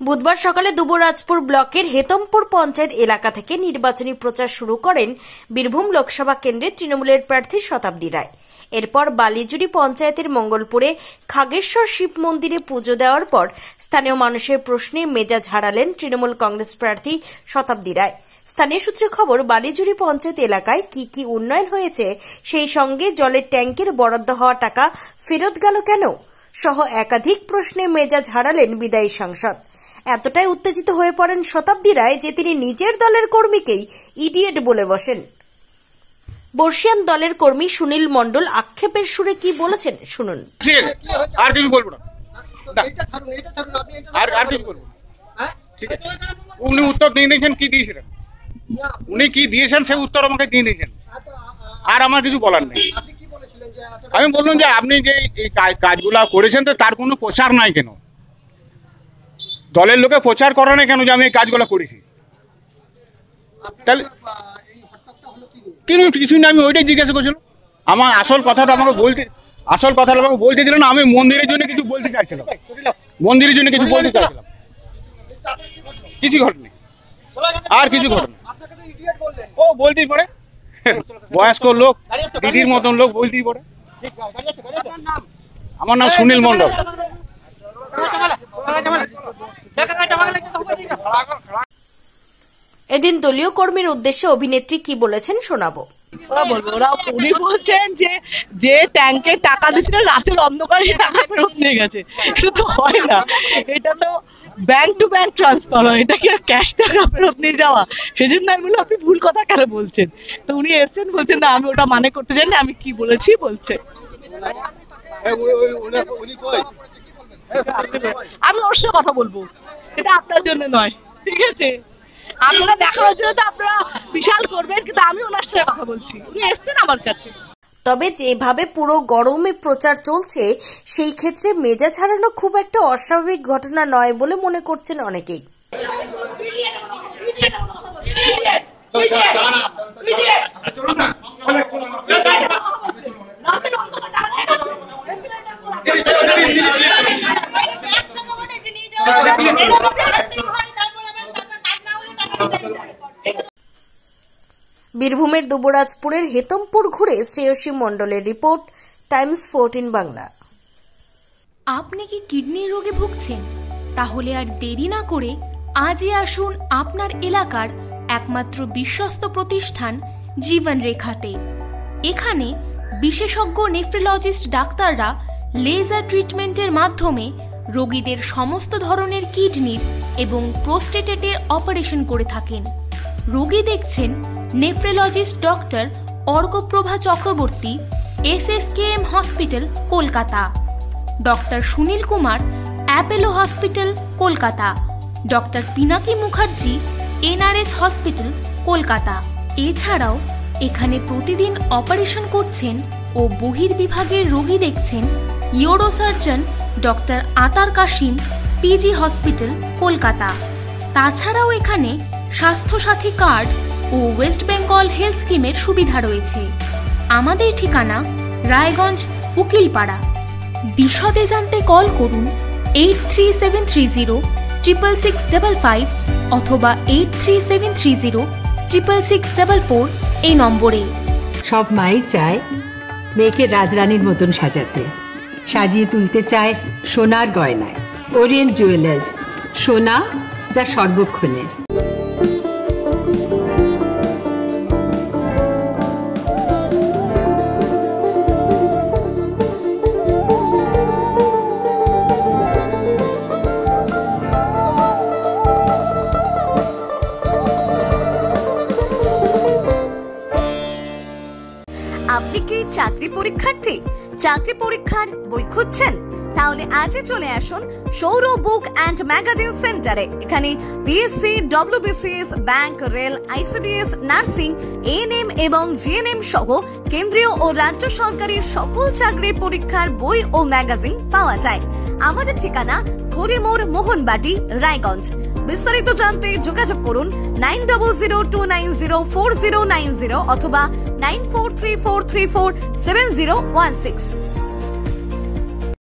বুধবার সকালে দুবরাজপুর ব্লকের হেতমপুর পঞ্চায়েত এলাকা থেকে নির্বাচনী প্রচার শুরু করেন বীরভূম লোকসভা কেন্দ্রের তৃণমূলের প্রার্থী শতাব্দী রায়। এরপর বালিজুড়ি পঞ্চায়েতের মঙ্গলপুরে খাগেশ্বর শিব মন্দিরে পুজো দেওয়ার পর স্থানীয় মানুষের প্রশ্নে মেজাজ হারালেন তৃণমূল কংগ্রেস প্রার্থী শতাব্দী রায়। স্থানীয় সূত্রে খবর, বালিজুড়ি পঞ্চায়েত এলাকায় কি কি উন্নয়ন হয়েছে, সেই সঙ্গে জলের ট্যাঙ্কের বরাদ্দ হওয়া টাকা ফেরত গেল কেন সহ একাধিক প্রশ্নে মেজাজ হারালেন বিদায়ী সাংসদ। এতটাই উত্তেজিত হয়ে পড়েন শতাব্দী রায় যে তিনি নিজের দলের কর্মীকেই ইডিয়েট বলে বসেন। বর্ষিয়ান দলের কর্মী সুনীল মণ্ডল আক্ষেপের সুরে কি বলেছেন শুনুন। আর কিছু বলবো না, আর কিছু বলবো না। ঠিক আছে, উনি উত্তর দিয়ে দিয়েছেন, কি দিয়েছিলেন উনি, কি দিয়েছেন সে উত্তর আমাকে দিয়ে দিয়েছেন, আর আমার কিছু বলার নেই। আমি বললাম যে আপনি যে এই কাজগুলা করেছেন তো তার কোনো প্রচার নাই কেন, দলের লোকে প্রচার করে না কেন যে আমি এই কাজগুলো করেছি? তাহলে কিছু না, আমি ওইটাই জিজ্ঞাসা করছিলাম। আমার আসল কথাটা আমাকে বলতে দিল না। আমি মন্দিরের জন্য কিছু বলতে চাইছিলাম, কিছু ঘটেনি, আর কিছু ঘটেনি। ও বলতেই পারে, বয়স্ক লোক, দিদির মতন লোক বলতেই পারে। আমার নাম সুনীল মণ্ডল। এদিন দলীয় কর্মীর উদ্দেশ্যে অভিনেত্রী কি বলেছেন শোনাবো। উনি বলছেন যে ট্যাঙ্কের টাকা দিচ্ছিল রাতের অন্ধকারে টাকা ফেরত নিয়ে গেছে। এটা তো হয় না, এটা তো ব্যাংক টু ব্যাংক ট্রান্সফার হয়, এটা কি আর ক্যাশ টাকা ফেরত নিয়ে যাওয়া? সেজন্য আমি বললাম আপনি ভুল কথা কেন বলছেন। তো উনি এসছেন, বলছেন না আমি ওটা মানে করতে চাই না, আমি কি বলেছি বলছে। আমি ওর সাথে কথা বলবো, এটা আপনার জন্য নয়, ঠিক আছে? আপনারা দেখানোর জন্য তো আপনারা বিশাল করবেন, কিন্তু আমি ওনার সাথে কথা বলছি, উনি এসছেন আমার কাছে। তবে যেভাবে পুরো গরমে প্রচার চলছে সেই ক্ষেত্রে মেজাজ হারানো খুব একটা অস্বাভাবিক ঘটনা নয় বলে মনে করছেন অনেকেই। বীরভূমের দুবরাজপুরের হেতমপুর ঘুরে শ্রেয়সী মণ্ডলের রিপোর্ট, টাইমস 14 বাংলা। আপনি কি কিডনি রোগে ভুগছেন? তাহলে আর দেরি না করে আজই আসুন আপনার এলাকার একমাত্র বিশ্বস্ত প্রতিষ্ঠান জীবন রেখাতে। এখানে বিশেষজ্ঞ নেফ্রোলজিস্ট ডাক্তাররা লেজার ট্রিটমেন্টের মাধ্যমে রোগীদের সমস্ত ধরনের কিডনির এবং প্রোস্টেটের অপারেশন করে থাকেন। রোগী দেখছেন nephrologist doctor Arkaprava Chakraborty, SSKM hospital Kolkata, doctor Sunil Kumar, Apollo hospital Kolkata, doctor Pinaki Mukherjee, NRS hospital Kolkata. এছাড়াও এখানে প্রতিদিন অপারেশন করছেন ও বহির্বিভাগের রোগী দেখছেন ইউরোসার্জন ডক্টর আতার কাশিম, PG হসপিটাল কলকাতা। তাছাড়াও এখানে স্বাস্থ্যসাথী কার্ড ও ওয়েস্ট বেঙ্গল হেলথ স্কিমের সুবিধা রয়েছে। আমাদের ঠিকানা রায়গঞ্জ, উকিলপাড়া। বিশদে জানতে কল করুন 8373066655 অথবা 8373066644 এই নম্বরে। সব মাই চায় মেয়েকে রাজরানীর মতন সাজাতে, সাজিয়ে তুলতে চায় সোনার গয়নায়। ওরিয়েন্ট জুয়েলার্স, সোনা যা সর্বক্ষণের। আপনি কি চাকরি পরীক্ষার্থী? চাকরি পরীক্ষার বই খুঁজছেন? তাহলে আজই চলে আসুন সৌরভ বুক অ্যান্ড ম্যাগাজিন সেন্টারে। এখানে BSc, WBCS, bank, rail, ICDS, nursing, ANM এবং GNM সহ কেন্দ্রীয় ও রাজ্য সরকারি সকল চাকরির পরীক্ষার বই ও ম্যাগাজিন পাওয়া যায়। আমাদের ঠিকানা ঘড়িমোড়, মোহনবাটি, রায়গঞ্জ। বিস্তারিত জানতে যোগাযোগ করুন 9002904090 অথবা 9434347016।